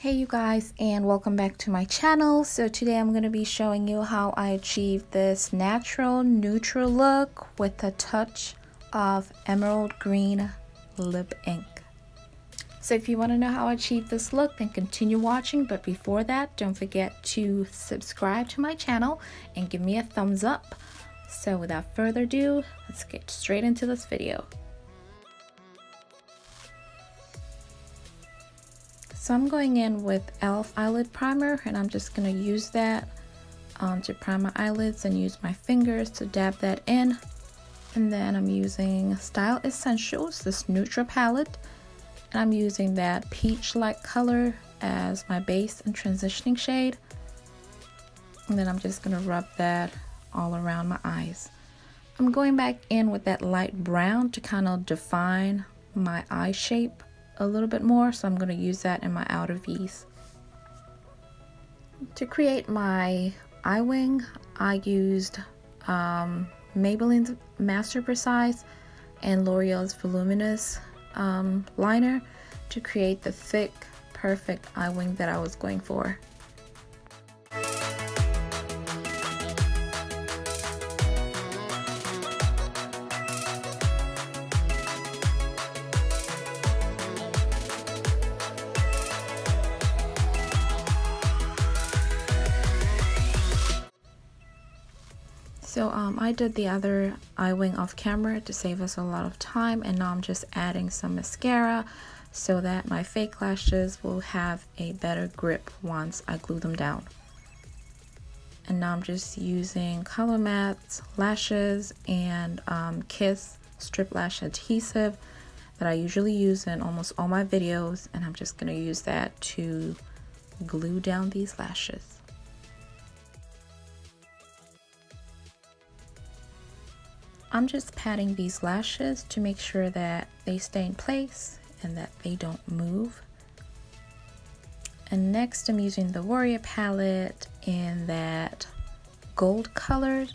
Hey you guys, and welcome back to my channel. So today I'm going to be showing you how I achieved this natural neutral look with a touch of emerald green lip ink. So if you want to know how I achieved this look, then continue watching. But before that, don't forget to subscribe to my channel and give me a thumbs up. So without further ado, let's get straight into this video. So I'm going in with e.l.f. eyelid primer, and I'm just going to use that to prime my eyelids and use my fingers to dab that in. And then I'm using Style Essentials, this neutral palette, and I'm using that peach-like color as my base and transitioning shade. And then I'm just going to rub that all around my eyes. I'm going back in with that light brown to kind of define my eye shape a little bit more, so I'm going to use that in my outer V's. To create my eye wing, I used Maybelline's Master Precise and L'Oreal's Voluminous liner to create the thick, perfect eye wing that I was going for. So I did the other eye wing off camera to save us a lot of time, and now I'm just adding some mascara so that my fake lashes will have a better grip once I glue them down. And now I'm just using Color Matte's lashes and Kiss strip lash adhesive that I usually use in almost all my videos, and I'm just going to use that to glue down these lashes. I'm just patting these lashes to make sure that they stay in place and that they don't move. And next I'm using the Warrior palette in that gold color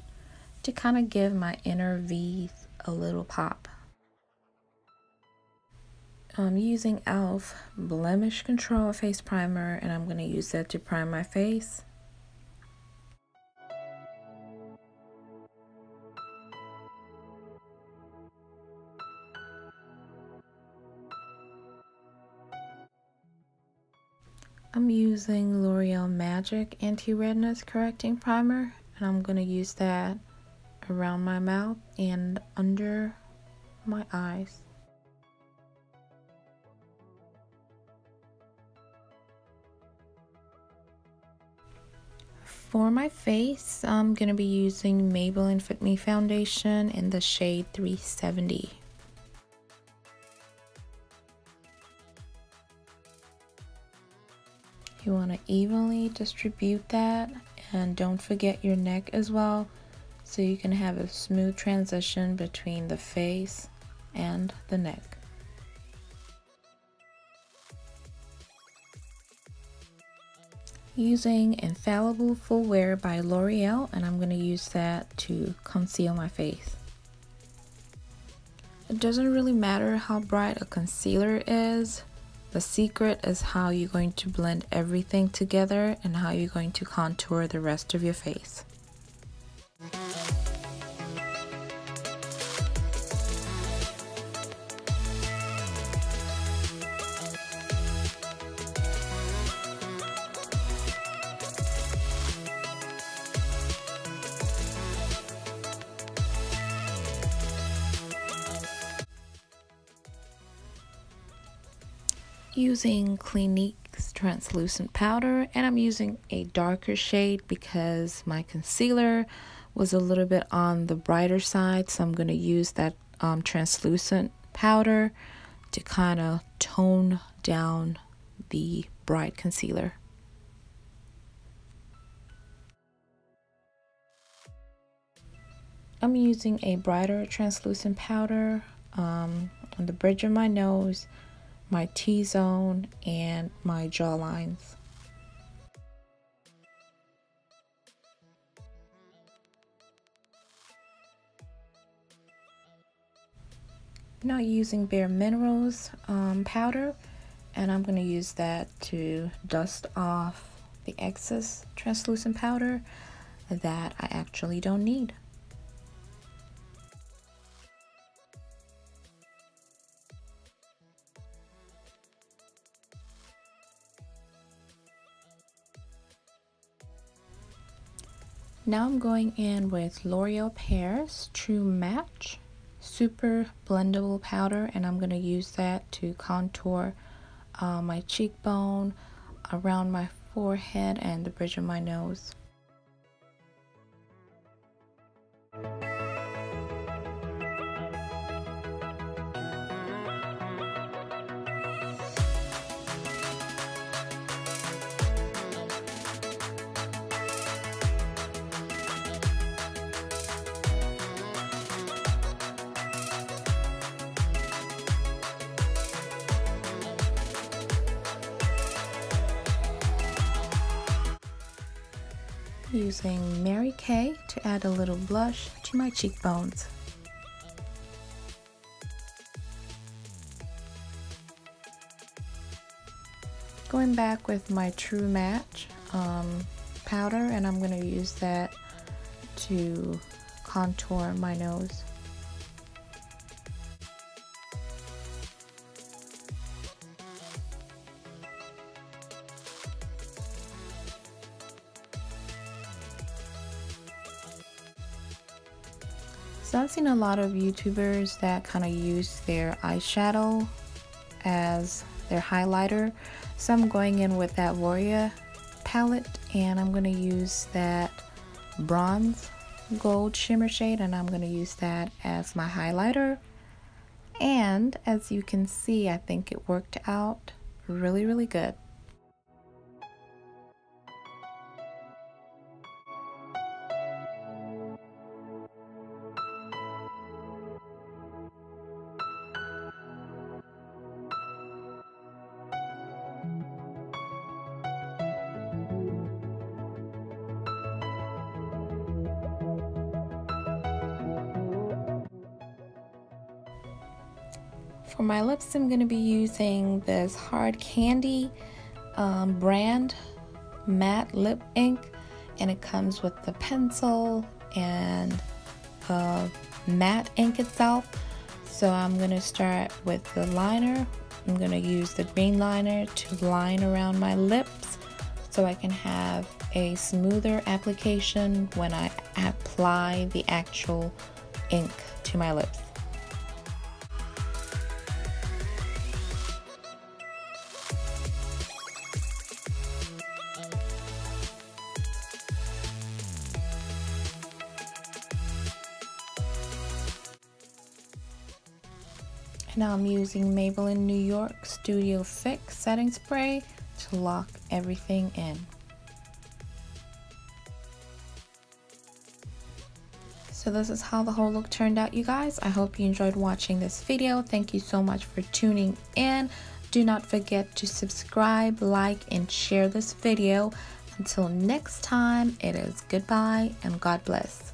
to kind of give my inner V's a little pop. I'm using e.l.f. Blemish Control Face Primer, and I'm going to use that to prime my face. I'm using L'Oreal Magic Anti-Redness Correcting Primer, and I'm going to use that around my mouth and under my eyes. For my face, I'm going to be using Maybelline Fit Me Foundation in the shade 370. You want to evenly distribute that, and don't forget your neck as well, so you can have a smooth transition between the face and the neck. Using Infallible Full Wear by L'Oreal, and I'm going to use that to conceal my face. It doesn't really matter how bright a concealer is. The secret is how you're going to blend everything together and how you're going to contour the rest of your face. Using Clinique's translucent powder, and I'm using a darker shade because my concealer was a little bit on the brighter side, so I'm going to use that translucent powder to kind of tone down the bright concealer. I'm using a brighter translucent powder on the bridge of my nose, my T-zone, and my jawlines. Now using Bare Minerals powder, And I'm going to use that to dust off the excess translucent powder that I actually don't need. Now I'm going in with L'Oreal Paris True Match Super Blendable Powder, and I'm going to use that to contour my cheekbone, around my forehead, and the bridge of my nose. Using Mary Kay to add a little blush to my cheekbones. Going back with my True Match powder, and I'm going to use that to contour my nose. So I've seen a lot of YouTubers that kind of use their eyeshadow as their highlighter. So I'm going in with that Warrior palette, and I'm going to use that bronze gold shimmer shade, and I'm going to use that as my highlighter. And as you can see, I think it worked out really good. For my lips, I'm going to be using this Hard Candy brand matte lip ink, and it comes with the pencil and matte ink itself. So I'm going to start with the liner. I'm going to use the green liner to line around my lips so I can have a smoother application when I apply the actual ink to my lips. Now I'm using Maybelline New York Studio Fix setting spray to lock everything in. So this is how the whole look turned out, you guys. I hope you enjoyed watching this video. Thank you so much for tuning in. Do not forget to subscribe, like, and share this video. Until next time, it is goodbye and God bless.